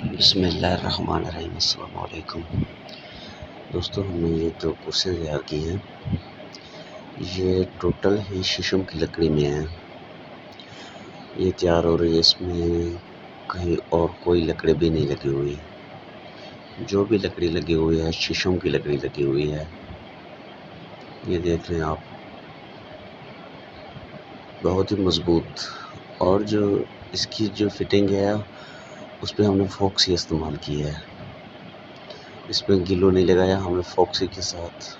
बिस्मिल्लाहिर्रहमानिर्रहीम। अस्सलाम वालेकुम। दोस्तों, हमने ये जो कुर्सी तैयार की है, ये टोटल ही शीशम की लकड़ी में है। ये तैयार हो रही है, इसमें कहीं और कोई लकड़ी भी नहीं लगी हुई। जो भी लकड़ी लगी हुई है शीशम की लकड़ी लगी हुई है। ये देख लें आप, बहुत ही मज़बूत। और जो इसकी जो फिटिंग है उस पर हमने फॉक्सी इस्तेमाल की है। इसमें गिलो नहीं लगाया, हमने फॉक्सी के साथ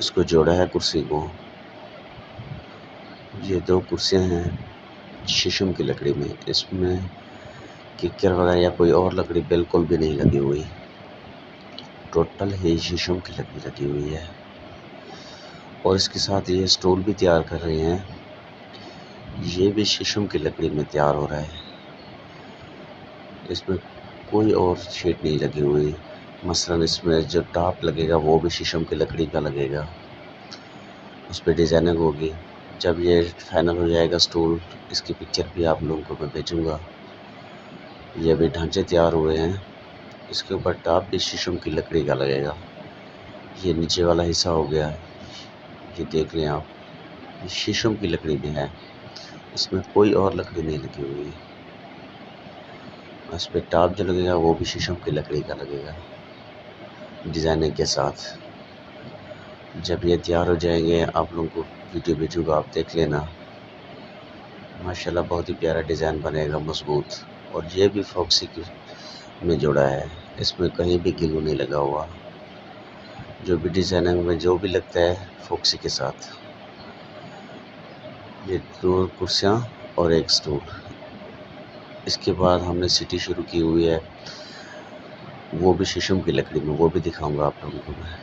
इसको जोड़ा है कुर्सी को। ये दो कुर्सियां हैं शीशम की लकड़ी में, इसमें किक्कर वगैरह या कोई और लकड़ी बिल्कुल भी नहीं लगी हुई। टोटल ही शीशम की लकड़ी लगी हुई है। और इसके साथ ये स्टूल भी तैयार कर रहे हैं, ये भी शीशम की लकड़ी में तैयार हो रहा है। इसमें कोई और शीट नहीं लगी हुई। मसलन इसमें जो टॉप लगेगा वो भी शीशम की लकड़ी का लगेगा, उस पर डिज़ाइनिंग होगी। जब ये फाइनल हो जाएगा स्टूल, इसकी पिक्चर भी आप लोगों को मैं भेजूँगा। ये अभी ढांचे तैयार हुए हैं। इसके ऊपर टॉप भी शीशम की लकड़ी का लगेगा। ये नीचे वाला हिस्सा हो गया है, ये देख लें आप, ये शीशम की लकड़ी में है, इसमें कोई और लकड़ी नहीं लगी हुई। इस पर टॉप जो लगेगा वो भी शीशम की लकड़ी का लगेगा डिज़ाइनिंग के साथ। जब ये तैयार हो जाएंगे आप लोगों को वीडियो भेजूँगा, आप देख लेना। माशाल्लाह बहुत ही प्यारा डिज़ाइन बनेगा, मजबूत। और ये भी फॉक्सी में जोड़ा है, इसमें कहीं भी गिलू नहीं लगा हुआ। जो भी डिज़ाइनिंग में जो भी लगता है फॉक्सी के साथ। ये दो कुर्सियाँ और एक स्टूल। इसके बाद हमने सीटी शुरू की हुई है, वो भी शीशम की लकड़ी में, वो भी दिखाऊंगा आप लोगों को मैं।